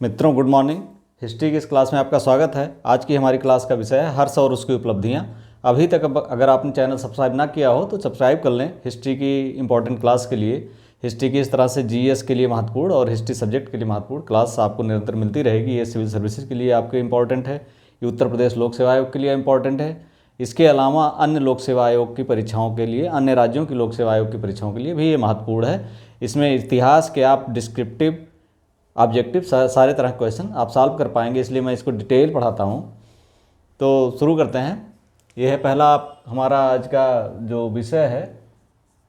मित्रों, good morning. History की इस क्लास में आपका स्वागत है। आज की हमारी क्लास का विषय है हर्ष और उसकी उपलब्धियां। अभी तक अगर आपने चैनल सब्सक्राइब ना किया हो तो सब्सक्राइब कर लें हिस्ट्री की इंपॉर्टेंट क्लास के लिए। हिस्ट्री की इस तरह से जीएस के लिए महत्वपूर्ण और हिस्ट्री सब्जेक्ट के लिए महत्वपूर्ण क्लास आपको निरंतर मिलती रहेगी। ये सिविल सर्विसेज के लिए आपके इंपॉर्टेंट है, ये उत्तर प्रदेश लोक सेवा आयोग के लिए इंपॉर्टेंट है। इसके अलावा अन्य लोक सेवा आयोग की परीक्षाओं के लिए, अन्य राज्यों की लोक सेवा आयोग की परीक्षाओं के लिए भी ये महत्वपूर्ण है। इसमें इतिहास के आप डिस्क्रिप्टिव, ऑब्जेक्टिव सारे तरह के क्वेश्चन आप सॉल्व कर पाएंगे, इसलिए मैं इसको डिटेल पढ़ाता हूँ। तो शुरू करते हैं। यह है पहला हमारा आज का जो विषय है,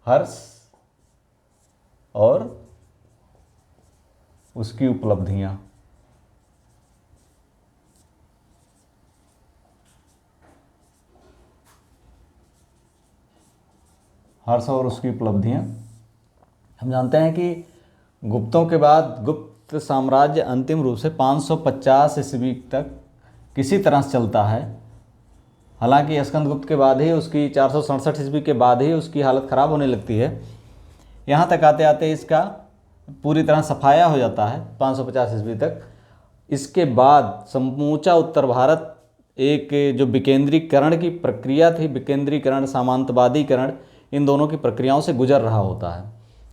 हर्ष और उसकी उपलब्धियाँ। हर्ष और उसकी उपलब्धियाँ। हम जानते हैं कि गुप्तों के बाद गुप्त साम्राज्य अंतिम रूप से 550 ईस्वी तक किसी तरह से चलता है। हालांकि स्कंदगुप्त के बाद ही उसकी 467 ईस्वी के बाद ही उसकी हालत ख़राब होने लगती है। यहाँ तक आते आते इसका पूरी तरह सफाया हो जाता है 550 ईस्वी तक। इसके बाद समूचा उत्तर भारत एक जो विकेंद्रीकरण की प्रक्रिया थी, विकेंद्रीकरण सामंतवादीकरण, इन दोनों की प्रक्रियाओं से गुजर रहा होता है।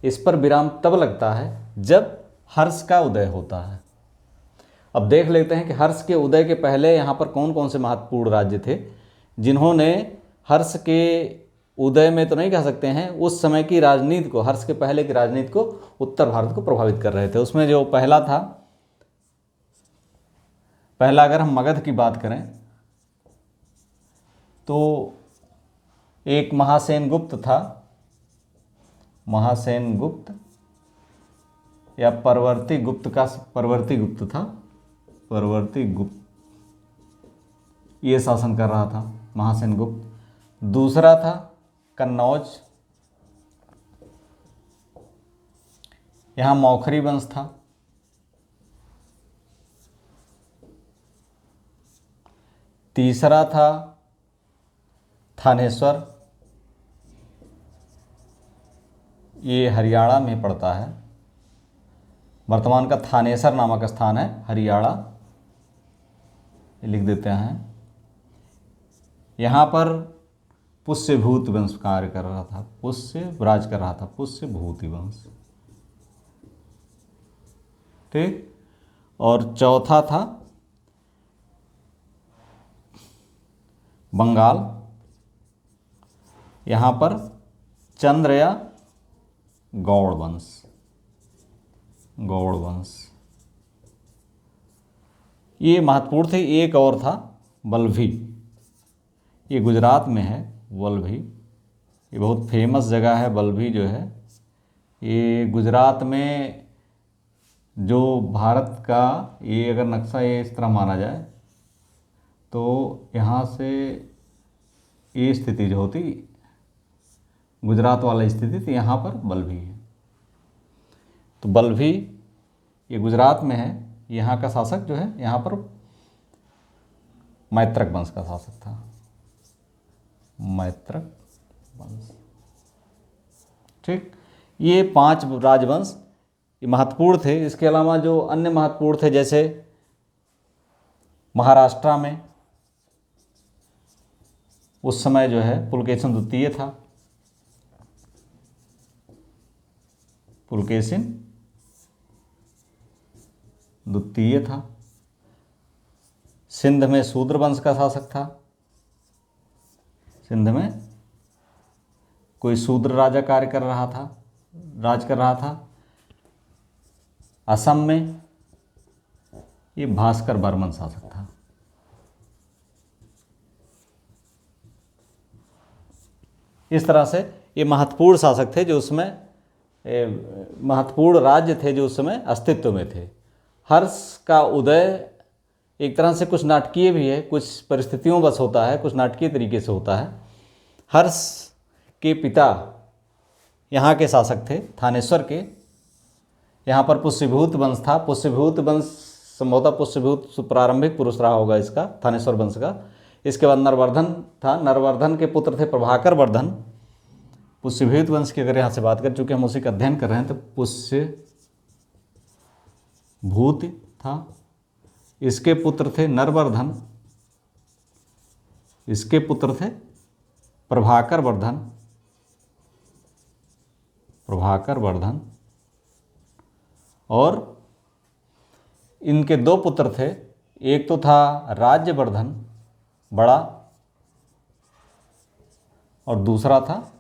इस पर विराम तब लगता है जब हर्ष का उदय होता है। अब देख लेते हैं कि हर्ष के उदय के पहले यहाँ पर कौन कौन से महत्वपूर्ण राज्य थे जिन्होंने हर्ष के उदय में तो नहीं कह सकते हैं, उस समय की राजनीति को, हर्ष के पहले की राजनीति को, उत्तर भारत को प्रभावित कर रहे थे। उसमें जो पहला था, पहला अगर हम मगध की बात करें तो एक महासेन गुप्त था, महासेन गुप्त या परवर्ती गुप्त का, परवर्ती गुप्त था, परवर्ती गुप्त, ये शासन कर रहा था महासेन गुप्त। दूसरा था कन्नौज, यहाँ मौखरी वंश था। तीसरा था थानेश्वर, ये हरियाणा में पड़ता है। वर्तमान का थानेसर नामक स्थान है, हरियाणा, लिख देते हैं। यहाँ पर पुष्यभूत वंश कार्य कर रहा था, पुष्य राज कर रहा था, पुष्यभूति वंश, ठीक। और चौथा था बंगाल, यहाँ पर चंद्र या गौड़ वंश, गौड़ वंश, ये महत्वपूर्ण थे। एक और था वल्लभी, ये गुजरात में है। वल्लभी ये बहुत फेमस जगह है। वल्लभी जो है ये गुजरात में, जो भारत का ये अगर नक्शा ये इस तरह माना जाए तो यहाँ से ये स्थिति जो होती, गुजरात वाला स्थिति, तो यहाँ पर वल्लभी है। तो वल्लभी ये गुजरात में है। यहाँ का शासक जो है, यहाँ पर मैत्रक वंश का शासक था, मैत्रक वंश, ठीक। ये 5 राजवंश ये महत्वपूर्ण थे। इसके अलावा जो अन्य महत्वपूर्ण थे, जैसे महाराष्ट्र में उस समय जो है पुलकेशिन द्वितीय था, पुलकेशिन द्वितीय था। सिंध में शूद्र वंश का शासक था, सिंध में कोई शूद्र राजा कार्य कर रहा था, राज कर रहा था। असम में ये भास्कर बर्मन शासक था। इस तरह से ये महत्वपूर्ण शासक थे जो उसमें, महत्वपूर्ण राज्य थे जो उस समय अस्तित्व में थे। हर्ष का उदय एक तरह से कुछ नाटकीय भी है, कुछ परिस्थितियों बस होता है, कुछ नाटकीय तरीके से होता है। हर्ष के पिता यहाँ के शासक थे, थानेश्वर के। यहाँ पर पुष्यभूत वंश था। पुष्यभूत वंश संभवतः पुष्यभूत प्रारंभिक पुरुष रहा होगा इसका, थानेश्वर वंश का। इसके बाद नरवर्धन था, नरवर्धन के पुत्र थे प्रभाकर वर्धन। पुष्यभूत वंश की अगर यहाँ से बात करें, चूँकि हम उसी का अध्ययन कर रहे हैं, तो पुष्यभूत था। इसके पुत्र थे नरवर्धन, इसके पुत्र थे प्रभाकर वर्धन, प्रभाकर वर्धन, और इनके दो पुत्र थे। एक तो था राज्यवर्धन बड़ा, और दूसरा था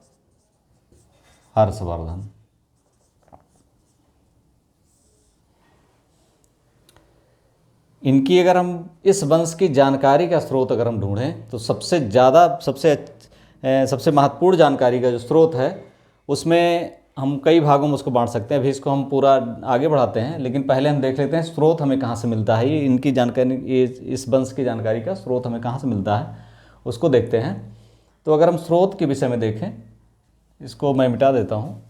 हर्षवर्धन। इनकी अगर हम इस वंश की जानकारी का स्रोत अगर हम ढूंढें तो सबसे ज़्यादा सबसे महत्वपूर्ण जानकारी का जो स्रोत है उसमें हम कई भागों में उसको बांट सकते हैं। अभी इसको हम पूरा आगे बढ़ाते हैं, लेकिन पहले हम देख लेते हैं स्रोत हमें कहाँ से मिलता है। ये इनकी जानकारी, ये इस वंश की जानकारी का स्रोत हमें कहाँ से मिलता है उसको देखते हैं। तो अगर हम स्रोत के विषय में देखें, इसको मैं मिटा देता हूँ,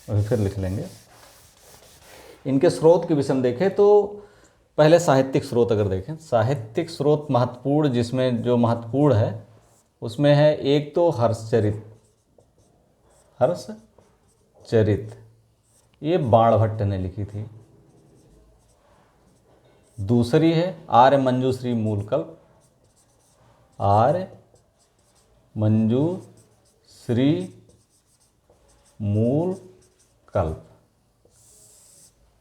अभी फिर लिख लेंगे। इनके स्रोत के विषय में देखें तो पहले साहित्यिक स्रोत अगर देखें, साहित्यिक स्रोत महत्वपूर्ण, जिसमें जो महत्वपूर्ण है उसमें है एक तो हर्षचरित, हर्षचरित ये बाणभट्ट ने लिखी थी। दूसरी है आर्य मंजूश्री मूलकल्प, आर्य मंजूश्री मूलकल्प,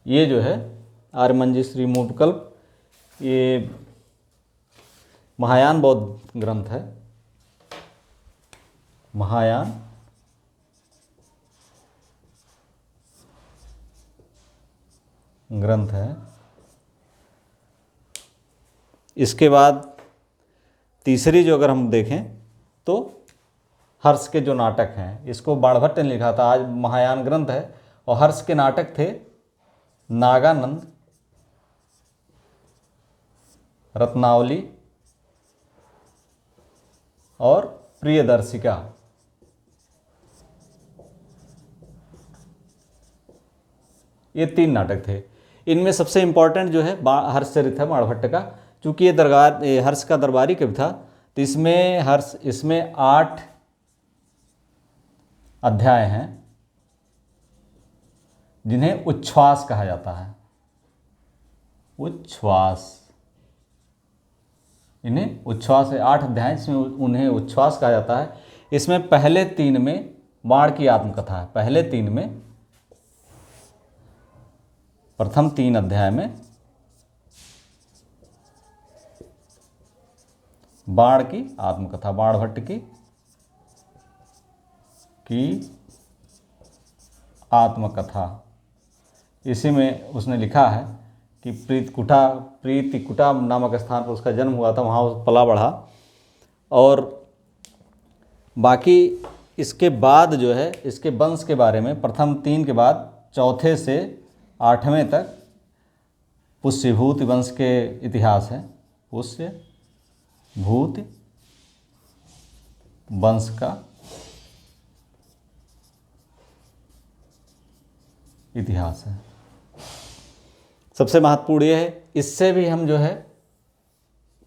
ये जो है आर्य मंजूश्री मूलकल्प, ये महायान बौद्ध ग्रंथ है, महायान ग्रंथ है। इसके बाद तीसरी जो अगर हम देखें तो हर्ष के जो नाटक हैं, इसको बाणभट्ट ने लिखा था, आज महायान ग्रंथ है। और हर्ष के नाटक थे नागानंद, रत्नावली और प्रियदर्शिका। ये तीन नाटक थे। इनमें सबसे इम्पोर्टेंट जो है हर्षचरित है बाणभट्ट का, चूँकि ये हर्ष का दरबारी कवि था, तो इसमें 8 अध्याय हैं जिन्हें उच्छ्वास कहा जाता है। उच्छ्वास, इन्हें उच्छ्वास है, 8 अध्याय जिसमें उन्हें उच्छ्वास कहा जाता है। इसमें पहले 3 में बाण की आत्मकथा है, पहले 3 में, प्रथम 3 अध्याय में बाण की आत्मकथा, बाणभट्ट की आत्मकथा। इसी में उसने लिखा है कि प्रीतिकुटा नामक स्थान पर उसका जन्म हुआ था, वहाँ वो पला बढ़ा। और बाकी इसके बाद जो है इसके वंश के बारे में प्रथम 3 के बाद चौथे से 8वें तक पुष्यभूति वंश के इतिहास है, पुष्यभूति वंश का इतिहास है। सबसे महत्वपूर्ण ये है, इससे भी हम जो है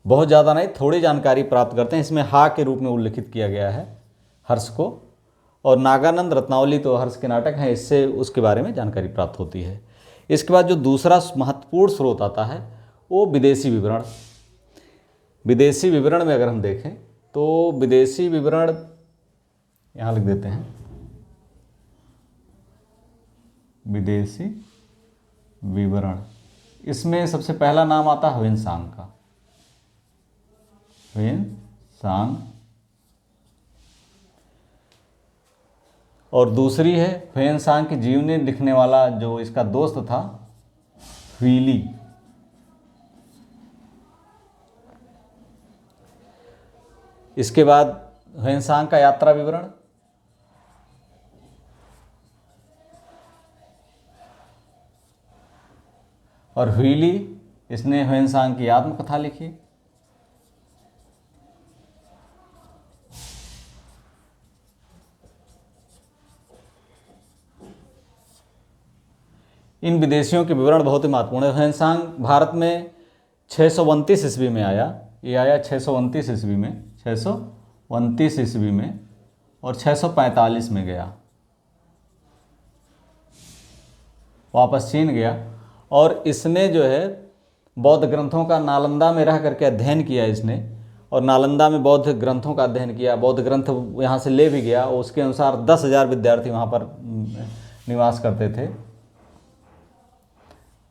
बहुत ज़्यादा नहीं, थोड़ी जानकारी प्राप्त करते हैं। इसमें हा के रूप में उल्लिखित किया गया है हर्ष को, और नागानंद, रत्नावली तो हर्ष के नाटक हैं, इससे उसके बारे में जानकारी प्राप्त होती है। इसके बाद जो दूसरा महत्वपूर्ण स्रोत आता है वो विदेशी विवरण। विदेशी विवरण में अगर हम देखें तो विदेशी विवरण यहाँ लिख देते हैं, विदेशी विवरण। इसमें सबसे पहला नाम आता है ह्वेनसांग का, ह्वेनसांग, और दूसरी है ह्वेनसांग की जीवनी लिखने वाला जो इसका दोस्त था ह्वीली। इसके बाद ह्वेनसांग का यात्रा विवरण, और ह्वीली इसने ह्वेनसांग की आत्मकथा लिखी। इन विदेशियों के विवरण बहुत ही महत्वपूर्ण है। ह्वेनसांग भारत में 629 ईस्वी में आया, ये आया 629 ईस्वी में, 629 ईस्वी में, और 645 में गया, वापस चीन गया। और इसने जो है बौद्ध ग्रंथों का नालंदा में रह करके अध्ययन किया इसने, और नालंदा में बौद्ध ग्रंथों का अध्ययन किया, बौद्ध ग्रंथ यहाँ से ले भी गया। उसके अनुसार 10,000 विद्यार्थी वहाँ पर निवास करते थे।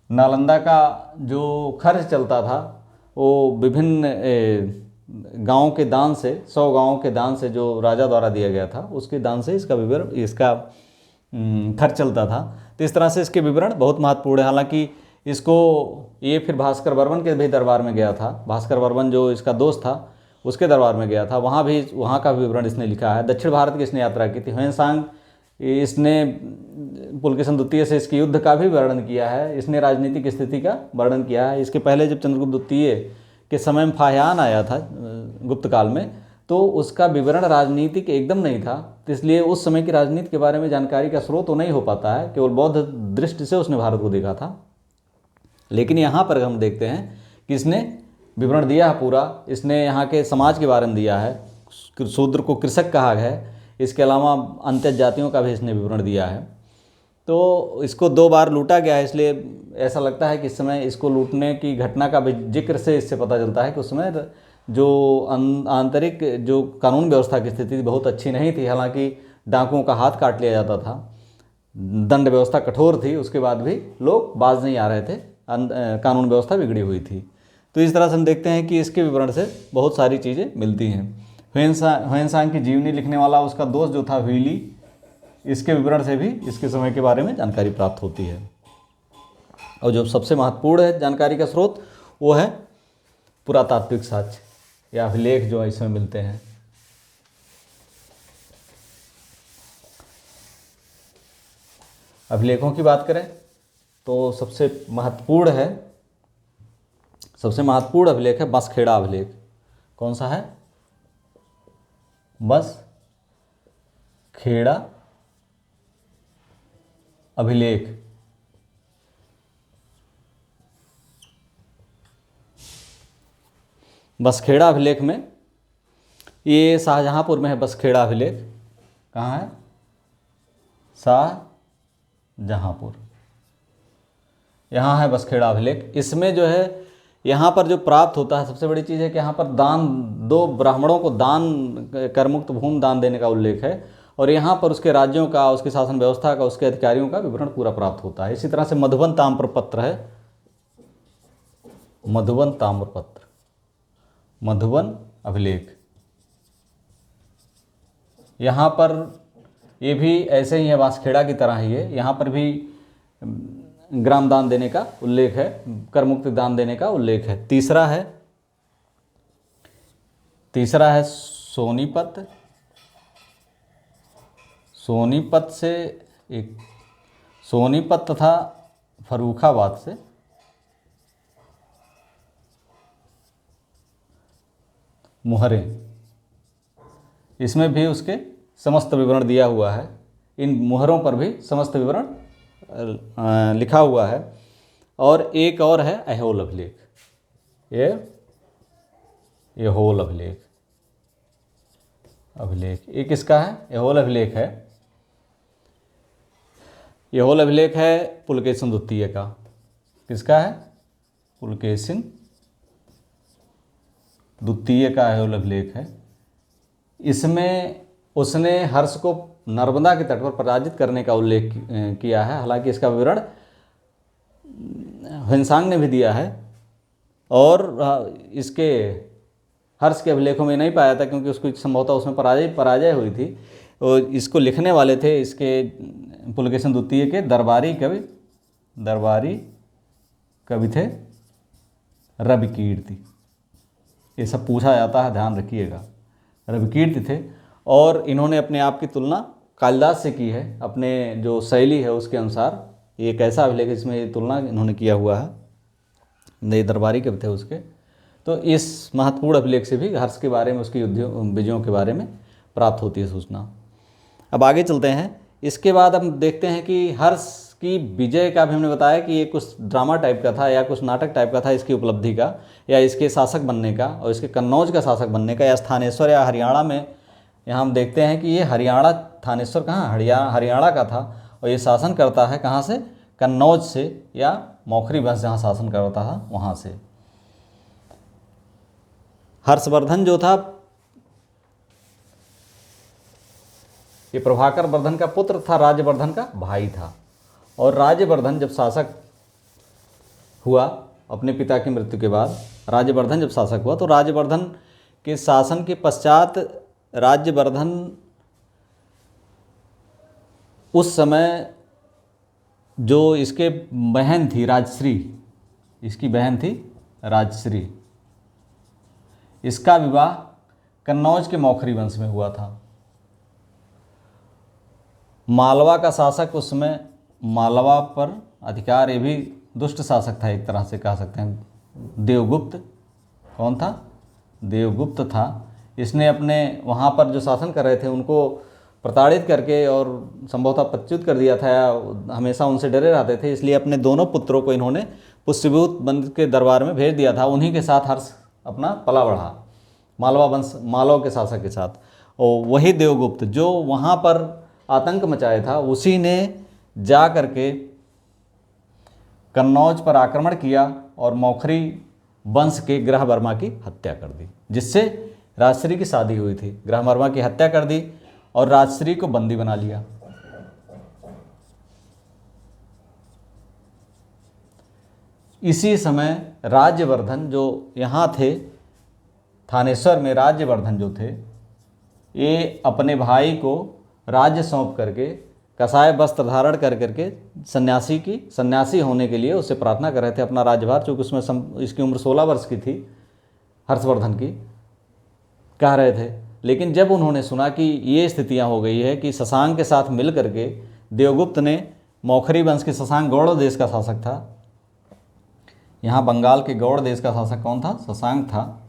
नालंदा का जो खर्च चलता था वो विभिन्न गाँव के दान से, 100 गाँव के दान से जो राजा द्वारा दिया गया था उसके दान से इसका खर्च चलता था। तो इस तरह से इसके विवरण बहुत महत्वपूर्ण है। हालांकि इसको ये फिर भास्कर वर्मन के भी दरबार में गया था, भास्कर वर्मन जो इसका दोस्त था उसके दरबार में गया था, वहाँ का विवरण इसने लिखा है। दक्षिण भारत की इसने यात्रा की थी। ह्वेनसांग इसने पुलकेशन द्वितीय से इसके युद्ध का भी वर्णन किया है, इसने राजनीतिक स्थिति का वर्णन किया है। इसके पहले जब चंद्रगुप्त द्वितीय के समय में फाह्यान आया था गुप्त काल में, तो उसका विवरण राजनीतिक एकदम नहीं था, तो इसलिए उस समय की राजनीति के बारे में जानकारी का स्रोत तो नहीं हो पाता है, केवल बौद्ध दृष्टि से उसने भारत को देखा था। लेकिन यहाँ पर हम देखते हैं कि इसने विवरण दिया है पूरा। इसने यहाँ के समाज के बारे में दिया है, शूद्र को कृषक कहा है, इसके अलावा अंत्य जातियों का भी इसने विवरण दिया है। तो इसको 2 बार लूटा गया है, इसलिए ऐसा लगता है कि इस समय इसको लूटने की घटना का भी जिक्र से इससे पता चलता है कि उस समय जो आंतरिक जो कानून व्यवस्था की स्थिति बहुत अच्छी नहीं थी। हालांकि डाकुओं का हाथ काट लिया जाता था, दंड व्यवस्था कठोर थी, उसके बाद भी लोग बाज नहीं आ रहे थे, कानून व्यवस्था बिगड़ी हुई थी। तो इस तरह से हम देखते हैं कि इसके विवरण से बहुत सारी चीज़ें मिलती हैं। ह्वेनसांग की जीवनी लिखने वाला उसका दोस्त जो था व्हीली, इसके विवरण से भी इसके समय के बारे में जानकारी प्राप्त होती है। और जो सबसे महत्वपूर्ण है जानकारी का स्रोत वो है पुरातात्विक साक्ष्य या अभिलेख जो इसमें मिलते हैं। अभिलेखों की बात करें तो सबसे महत्वपूर्ण अभिलेख है बसखेड़ा अभिलेख। कौन सा है? बसखेड़ा अभिलेख। बसखेड़ा अभिलेख में, ये शाहजहांपुर में है बसखेड़ा अभिलेख। कहाँ है? शाहजहांपुर, यहाँ है बसखेड़ा अभिलेख। इसमें जो है यहाँ पर जो प्राप्त होता है, सबसे बड़ी चीज़ है कि यहाँ पर दान, 2 ब्राह्मणों को दान, करमुक्त भूमि दान देने का उल्लेख है, और यहाँ पर उसके राज्यों का, उसकी शासन व्यवस्था का, उसके अधिकारियों का विवरण पूरा प्राप्त होता है। इसी तरह से मधुबन ताम्रपत्र है, मधुबन ताम्रपत्र, मधुबन अभिलेख। यहाँ पर ये भी ऐसे ही है, बांसखेड़ा की तरह ही है। यहाँ पर भी ग्राम दान देने का उल्लेख है, करमुक्त दान देने का उल्लेख है। तीसरा है सोनीपत। सोनीपत से एक, सोनीपत तथा फर्रुखाबाद से मुहरे, इसमें भी उसके समस्त विवरण दिया हुआ है। इन मुहरों पर भी समस्त विवरण लिखा हुआ है। और एक और है ऐहोल अभिलेख, ये ऐहोल अभिलेख। ये किसका है? ऐहोल अभिलेख है। ऐहोल अभिलेख है पुलकेशिन द्वितीय का। किसका है? पुलकेशिन द्वितीय का ऐहोल अभिलेख है। इसमें उसने हर्ष को नर्मदा के तट पर पराजित करने का उल्लेख किया है। हालांकि इसका विवरण ह्वेनसांग ने भी दिया है, और इसके हर्ष के अभिलेखों में नहीं पाया था, क्योंकि उसको संभवतः उसमें पराजय हुई थी। और इसको लिखने वाले थे इसके पुलकेशिन द्वितीय के दरबारी कवि थे रविकीर्ति। ये सब पूछा जाता है, ध्यान रखिएगा। रविकीर्ति थे, और इन्होंने अपने आप की तुलना कालिदास से की है, अपने जो शैली है उसके अनुसार। ये एक ऐसा अभिलेख इसमें ये तुलना इन्होंने किया हुआ है, नए दरबारी कवि थे उसके। तो इस महत्वपूर्ण अभिलेख से भी हर्ष के बारे में, उसकी विजयों के बारे में प्राप्त होती है सूचना। अब आगे चलते हैं। इसके बाद हम देखते हैं कि हर्ष की विजय का भी हमने बताया कि ये कुछ ड्रामा टाइप का था या कुछ नाटक टाइप का था, इसकी उपलब्धि का या इसके शासक बनने का और इसके कन्नौज का शासक बनने का, या स्थानेश्वर या हरियाणा में। यहाँ हम देखते हैं कि ये हरियाणा, थानेश्वर कहाँ? हरियाणा का था, और ये शासन करता है कहाँ से? कन्नौज से या मौखरी वंश जहाँ शासन करता था वहाँ से। हर्षवर्धन जो था ये प्रभाकर वर्धन का पुत्र था, राज्यवर्धन का भाई था। और राज्यवर्धन जब शासक हुआ अपने पिता की मृत्यु के बाद, राज्यवर्धन जब शासक हुआ तो राज्यवर्धन के शासन के पश्चात राज्यवर्धन उस समय जो इसके बहन थी राजश्री, इसकी बहन थी राजश्री, इसका विवाह कन्नौज के मौखरी वंश में हुआ था। मालवा का शासक उस समय, मालवा पर अधिकार, ये भी दुष्ट शासक था एक तरह से कह सकते हैं, देवगुप्त। कौन था? देवगुप्त था। इसने अपने वहाँ पर जो शासन कर रहे थे उनको प्रताड़ित करके और संभवतः पच्युत कर दिया था, या हमेशा उनसे डरे रहते थे, इसलिए अपने दोनों पुत्रों को इन्होंने पुष्यभूत बंद के दरबार में भेज दिया था। उन्हीं के साथ हर्ष अपना पला बढ़ा, मालवा वंश, मालव के शासक के साथ। और वही देवगुप्त जो वहाँ पर आतंक मचाया था, उसी ने जा करके कन्नौज पर आक्रमण किया और मौखरी वंश के ग्रहवर्मा की हत्या कर दी, जिससे राजश्री की शादी हुई थी। ग्रहवर्मा की हत्या कर दी और राजश्री को बंदी बना लिया। इसी समय राज्यवर्धन जो यहाँ थे, थानेश्वर में राज्यवर्धन जो थे, ये अपने भाई को राज्य सौंप करके कसाय वस्त्र धारण कर करके सन्यासी होने के लिए उससे प्रार्थना कर रहे थे अपना राज्यभार, चूँकि उसमें इसकी उम्र 16 वर्ष की थी, हर्षवर्धन की, कह रहे थे। लेकिन जब उन्होंने सुना कि ये स्थितियां हो गई है कि शशांक के साथ मिल करके देवगुप्त ने, मौखरी वंश के शशांक गौड़ देश का शासक था, यहाँ बंगाल के गौड़ देश का शासक कौन था? शशांक था।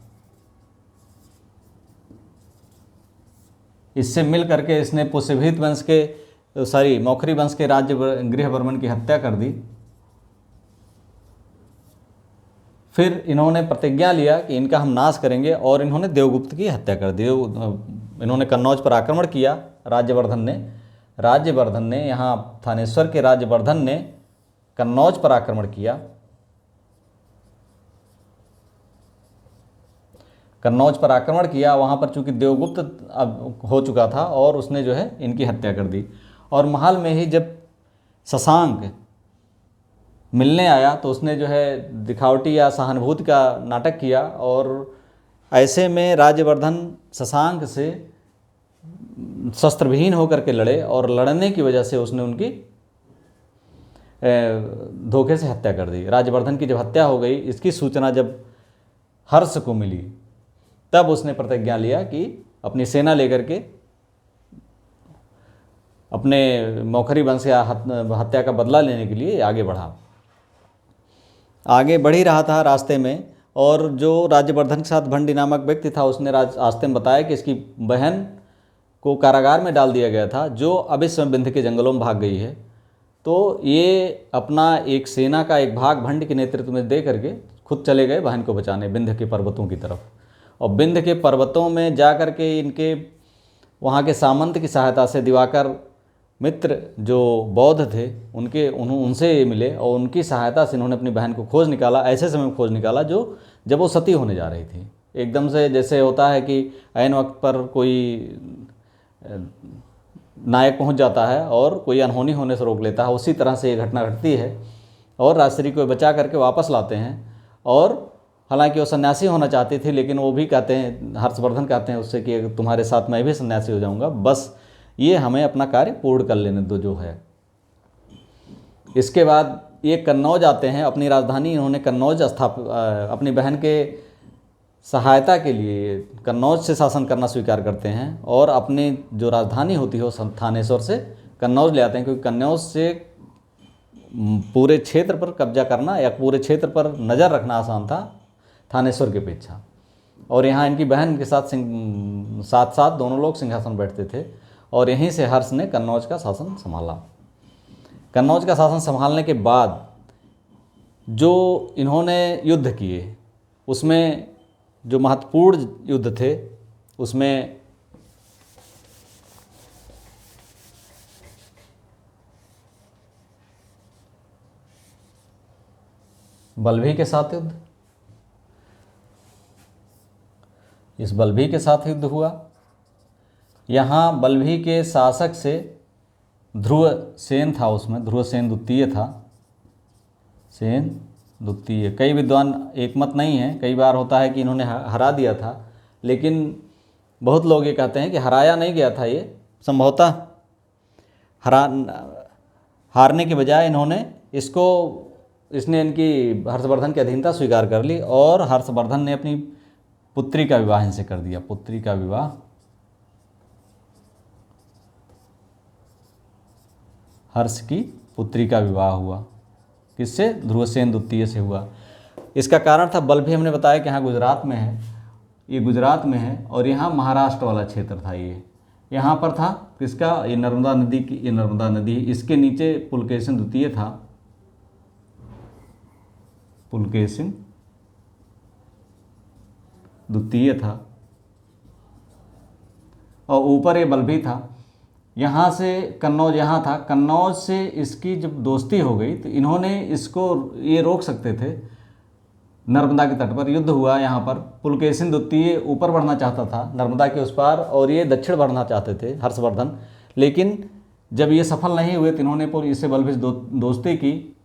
इससे मिल करके इसने पुष्यभूत वंश के, मौखरी वंश के राज्य गृहवर्मन की हत्या कर दी। फिर इन्होंने प्रतिज्ञा लिया कि इनका हम नाश करेंगे और इन्होंने देवगुप्त की हत्या कर दी। इन्होंने कन्नौज पर आक्रमण किया राज्यवर्धन ने यहाँ थानेश्वर के राज्यवर्धन ने कन्नौज पर आक्रमण किया। वहाँ पर चूंकि देवगुप्त अब हो चुका था और उसने जो है इनकी हत्या कर दी। और महल में ही जब शशांक मिलने आया तो उसने जो है दिखावटी या सहानुभूति का नाटक किया, और ऐसे में राज्यवर्धन शशांक से शस्त्रविहीन होकर के लड़े और लड़ने की वजह से उसने उनकी धोखे से हत्या कर दी। राज्यवर्धन की जब हत्या हो गई, इसकी सूचना जब हर्ष को मिली, तब उसने प्रतिज्ञा लिया कि अपनी सेना लेकर के अपने मौखरी वंश या हत्या का बदला लेने के लिए आगे बढ़ ही रहा था रास्ते में। और जो राज्यवर्धन के साथ भंडी नामक व्यक्ति था, उसने रास्ते में बताया कि इसकी बहन को कारागार में डाल दिया गया था, जो अब इस समय विंध्य के जंगलों में भाग गई है। तो ये अपना एक सेना का एक भाग भंड के नेतृत्व में दे करके खुद चले गए बहन को बचाने विंध्य के पर्वतों की तरफ। और विंध्य के पर्वतों में जा कर के इनके वहाँ के सामंत की सहायता से दिवाकर मित्र जो बौद्ध थे उनसे मिले और उनकी सहायता से इन्होंने अपनी बहन को खोज निकाला। ऐसे समय में खोज निकाला जब वो सती होने जा रही थी। एकदम से जैसे होता है कि ऐन वक्त पर कोई नायक पहुंच जाता है और कोई अनहोनी होने से रोक लेता है, उसी तरह से ये घटना घटती है और राजश्री को बचा करके वापस लाते हैं। और हालांकि वो सन्यासी होना चाहती थी, लेकिन वो भी कहते हैं, हर्षवर्धन कहते हैं उससे कि तुम्हारे साथ मैं भी सन्यासी हो जाऊंगा, बस ये हमें अपना कार्य पूर्ण कर लेने दो जो है। इसके बाद ये कन्नौज आते हैं, अपनी राजधानी इन्होंने कन्नौज अपनी बहन के सहायता के लिए कन्नौज से शासन करना स्वीकार करते हैं और अपनी जो राजधानी होती है वो थानेश्वर से कन्नौज ले आते हैं, क्योंकि कन्नौज से पूरे क्षेत्र पर कब्जा करना या पूरे क्षेत्र पर नज़र रखना आसान था थानेश्वर की अपेक्षा। और यहाँ इनकी बहन के साथ साथ दोनों लोग सिंहासन बैठते थे और यहीं से हर्ष ने कन्नौज का शासन संभाला। कन्नौज का शासन संभालने के बाद जो इन्होंने युद्ध किए, उसमें जो महत्वपूर्ण युद्ध थे उसमें बल्भी के साथ युद्ध, इस बल्भी के साथ युद्ध हुआ। यहाँ बल्भी के शासक से ध्रुवसेन था, उसमें ध्रुवसेन द्वितीय था, सेन द्वितीय। कई विद्वान एक मत नहीं है, कई बार होता है कि इन्होंने हरा दिया था, लेकिन बहुत लोग ये कहते हैं कि हराया नहीं गया था, ये संभवतः हारने के बजाय इसने इनकी हर्षवर्धन की अधीनता स्वीकार कर ली और हर्षवर्धन ने अपनी पुत्री का विवाह इनसे कर दिया। पुत्री का विवाह हर्ष की पुत्री का विवाह हुआ, किससे? ध्रुवसेन द्वितीय से हुआ। इसका कारण था बल्भी, हमने बताया कि यहाँ गुजरात में है, ये गुजरात में है और यहाँ महाराष्ट्र वाला क्षेत्र था। ये यहाँ पर था किसका? ये नर्मदा नदी की, ये नर्मदा नदी, इसके नीचे पुलकेशिन द्वितीय था, पुलकेशिन द्वितीय था और ऊपर ये बल्भी था। यहाँ से कन्नौज यहाँ था, कन्नौज से इसकी जब दोस्ती हो गई तो इन्होंने इसको ये रोक सकते थे। नर्मदा के तट पर युद्ध हुआ, यहाँ पर पुलकेशिन द्वितीय ऊपर बढ़ना चाहता था नर्मदा के उस पार और ये दक्षिण बढ़ना चाहते थे हर्षवर्धन, लेकिन जब ये सफल नहीं हुए तो इन्होंने इससे बल्भी दोस्ती की,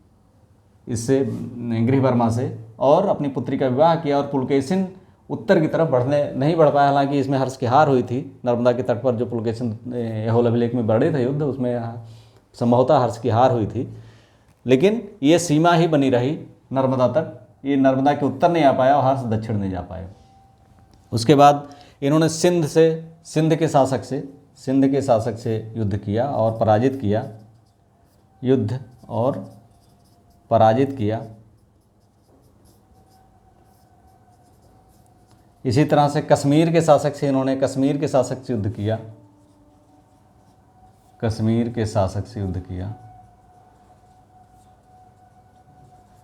इससे गृहवर्मा से, और अपनी पुत्री का विवाह किया और पुलकेशिन उत्तर की तरफ नहीं बढ़ पाया। हालांकि इसमें हर्ष की हार हुई थी, नर्मदा के तट पर जो पुलकेशिन यहोल अभिलेख में बढ़े थे युद्ध, उसमें संभवतः हर्ष की हार हुई थी, लेकिन ये सीमा ही बनी रही नर्मदा तक। ये नर्मदा के उत्तर नहीं आ पाया और हर्ष दक्षिण नहीं जा पाए। उसके बाद इन्होंने सिंध के शासक से युद्ध किया और पराजित किया। इसी तरह से कश्मीर के शासक से युद्ध किया।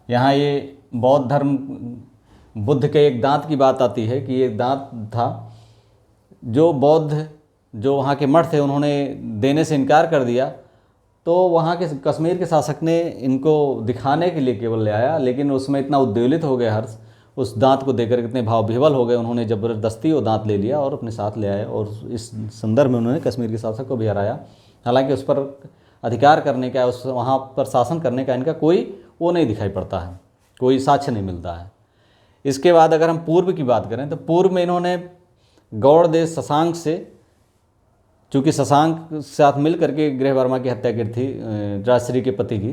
यहाँ ये बौद्ध धर्म, बुद्ध के एक दांत की बात आती है कि ये दांत था जो वहाँ के मठ थे, उन्होंने देने से इनकार कर दिया, तो वहाँ के कश्मीर के शासक ने इनको दिखाने के लिए केवल ले आया, लेकिन उसमें इतना उद्वेलित हो गए हर्ष उस दांत को देकर, कितने भाव विह्वल हो गए, उन्होंने ज़बरदस्ती वो दांत ले लिया और अपने साथ ले आए और इस संदर्भ में उन्होंने कश्मीर के शासक को भी हराया। हालांकि उस पर अधिकार करने का, उस वहाँ पर शासन करने का इनका कोई वो नहीं दिखाई पड़ता है, कोई साक्ष्य नहीं मिलता है। इसके बाद अगर हम पूर्व की बात करें तो पूर्व में इन्होंने गौड़ देश शशांक से, चूँकि शशांक के साथ मिल करके गृहवर्मा की हत्या की थी राजश्री के पति की,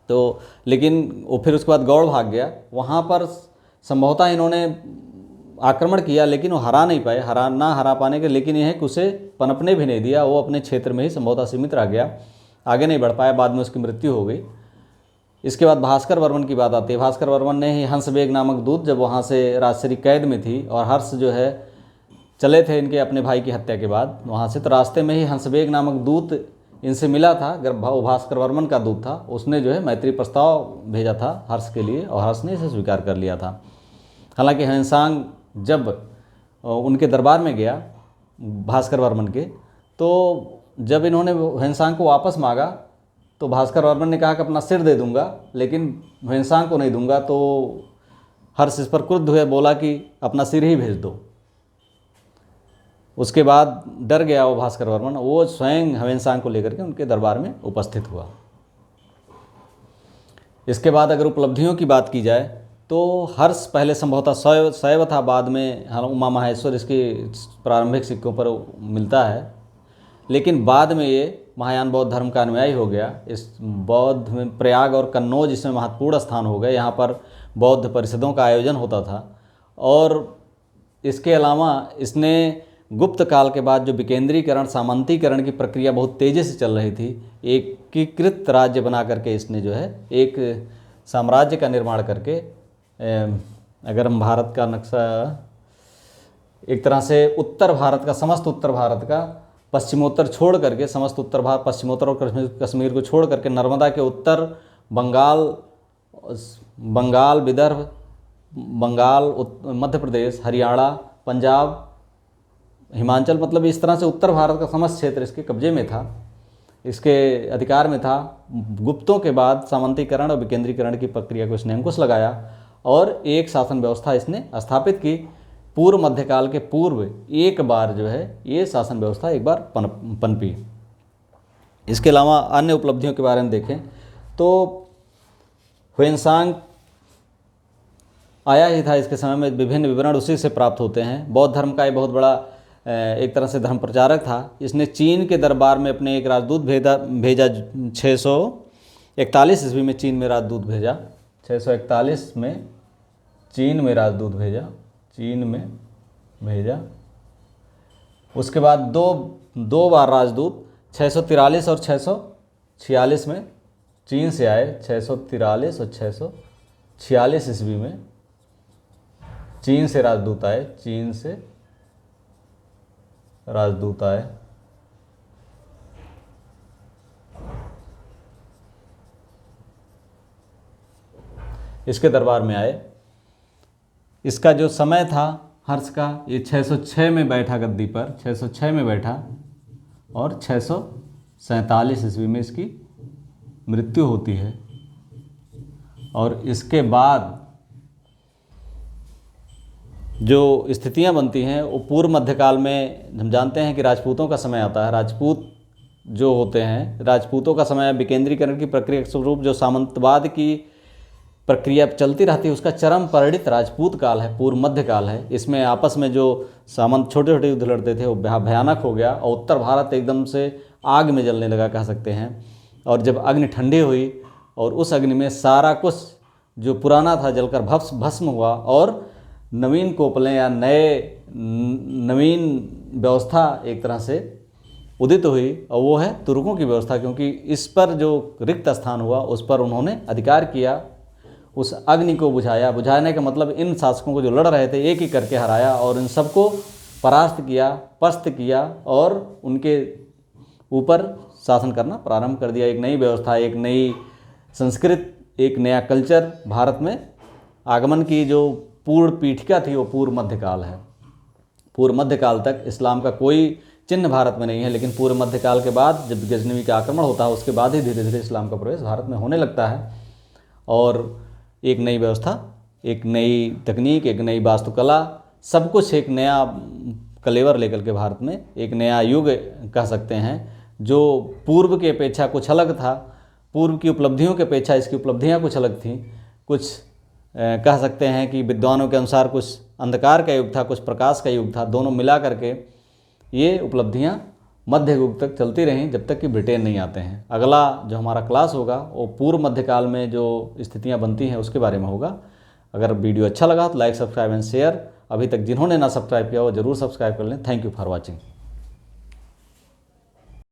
तो लेकिन वो फिर उसके बाद गौड़ भाग गया, वहाँ पर संभवतः इन्होंने आक्रमण किया लेकिन वो हरा नहीं पाए, हरा पाने के, लेकिन यह कि उसे पनपने भी नहीं दिया, वो अपने क्षेत्र में ही संभवतः सीमित रह गया, आगे नहीं बढ़ पाया, बाद में उसकी मृत्यु हो गई। इसके बाद भास्कर वर्मन की बात आती है। भास्कर वर्मन ने ही हंसबेग नामक दूत, जब वहाँ से राजश्री कैद में थी और हर्ष जो है चले थे इनके अपने भाई की हत्या के बाद वहाँ से, तो रास्ते में ही हंसबेग नामक दूत इनसे मिला था, वो भास्कर वर्मन का दूत था, उसने जो है मैत्री प्रस्ताव भेजा था हर्ष के लिए और हर्ष ने इसे स्वीकार कर लिया था। हालांकि ह्वेनसांग जब उनके दरबार में गया भास्कर वर्मन के, तो जब इन्होंने ह्वेनसांग को वापस मांगा तो भास्कर वर्मन ने कहा कि अपना सिर दे दूंगा, लेकिन ह्वेनसांग को नहीं दूंगा। तो हर्ष इस पर क्रुद्ध हुए, बोला कि अपना सिर ही भेज दो। उसके बाद डर गया वो भास्कर वर्मन, वो स्वयं ह्वेनसांग को लेकर के उनके दरबार में उपस्थित हुआ। इसके बाद अगर उपलब्धियों की बात की जाए तो हर्ष पहले संभवतः शैव था, बाद में उमा माहेश्वर इसके प्रारंभिक सिक्कों पर मिलता है, लेकिन बाद में ये महायान बौद्ध धर्म का अनुयायी हो गया। इस बौद्ध में प्रयाग और कन्नौज इसमें महत्वपूर्ण स्थान हो गए, यहाँ पर बौद्ध परिषदों का आयोजन होता था। और इसके अलावा इसने गुप्त काल के बाद जो विकेंद्रीकरण, सामंतीकरण की प्रक्रिया बहुत तेज़ी से चल रही थी, एकीकृत राज्य बना करके इसने जो है एक साम्राज्य का निर्माण करके, अगर हम भारत का नक्शा एक तरह से उत्तर भारत का, समस्त उत्तर भारत का पश्चिमोत्तर छोड़ करके, समस्त उत्तर भारत पश्चिमोत्तर और कश्मीर को छोड़ करके नर्मदा के उत्तर बंगाल, विदर्भ, मध्य प्रदेश, हरियाणा, पंजाब, हिमाचल, मतलब इस तरह से उत्तर भारत का समस्त क्षेत्र इसके कब्जे में था। इसके अधिकार में था। गुप्तों के बाद सामंतीकरण और विकेंद्रीकरण की प्रक्रिया को इसने अंकुश लगाया और एक शासन व्यवस्था इसने स्थापित की। पूर्व मध्यकाल के पूर्व एक बार जो है ये शासन व्यवस्था एक बार पनपी। इसके अलावा अन्य उपलब्धियों के बारे में देखें तो ह्वेनसांग आया ही था इसके समय में, विभिन्न विवरण उसी से प्राप्त होते हैं। बौद्ध धर्म का ये बहुत बड़ा एक तरह से धर्म प्रचारक था। इसने चीन के दरबार में अपने एक राजदूत भेजा 641 ईस्वी में चीन में राजदूत भेजा। 641 में चीन में राजदूत भेजा। उसके बाद दो बार राजदूत 643 और 646 में चीन से आए। 643 और 646 ईस्वी में चीन से राजदूत आए। इसके दरबार में आए। इसका जो समय था हर्ष का, ये 606 में बैठा गद्दी पर, 606 में बैठा और 647 ईस्वी में इसकी मृत्यु होती है। और इसके बाद जो स्थितियां बनती हैं वो पूर्व मध्यकाल में हम जानते हैं कि राजपूतों का समय आता है। राजपूत जो होते हैं, राजपूतों का समय विकेंद्रीकरण की प्रक्रिया के स्वरूप जो सामंतवाद की प्रक्रिया चलती रहती है उसका चरम परिणित राजपूत काल है, पूर्व मध्यकाल है। इसमें आपस में जो सामंत छोटे छोटे युद्ध लड़ते थे वो भयानक हो गया और उत्तर भारत एकदम से आग में जलने लगा कह सकते हैं। और जब अग्नि ठंडी हुई और उस अग्नि में सारा कुछ जो पुराना था जलकर भस्म हुआ और नवीन कोपलें या नवीन व्यवस्था एक तरह से उदित हुई और वो है तुर्कों की व्यवस्था। क्योंकि इस पर जो रिक्त स्थान हुआ उस पर उन्होंने अधिकार किया, उस अग्नि को बुझाया। बुझाने का मतलब इन शासकों को जो लड़ रहे थे एक एक करके हराया और इन सबको परास्त किया, पस्त किया और उनके ऊपर शासन करना प्रारंभ कर दिया। एक नई व्यवस्था, एक नई संस्कृत, एक नया कल्चर भारत में आगमन की जो पूर्ण पीठिका थी वो पूर्व मध्यकाल है। पूर्व मध्यकाल तक इस्लाम का कोई चिन्ह भारत में नहीं है, लेकिन पूर्व मध्यकाल के बाद जब गजनवी का आक्रमण होता है उसके बाद ही धीरे धीरे इस्लाम का प्रवेश भारत में होने लगता है और एक नई व्यवस्था, एक नई तकनीक, एक नई वास्तुकला, सब कुछ एक नया कलेवर लेकर के भारत में एक नया युग कह सकते हैं जो पूर्व की अपेक्षा कुछ अलग था। पूर्व की उपलब्धियों की अपेक्षा इसकी उपलब्धियां कुछ अलग थीं। कुछ कह सकते हैं कि विद्वानों के अनुसार कुछ अंधकार का युग था, कुछ प्रकाश का युग था। दोनों मिला करके ये उपलब्धियां मध्य युग तक चलती रहीं जब तक कि ब्रिटेन नहीं आते हैं। अगला जो हमारा क्लास होगा वो पूर्व मध्यकाल में जो स्थितियां बनती हैं उसके बारे में होगा। अगर वीडियो अच्छा लगा तो लाइक, सब्सक्राइब एंड शेयर। अभी तक जिन्होंने ना सब्सक्राइब किया वो जरूर सब्सक्राइब कर लें। Thank you for watching.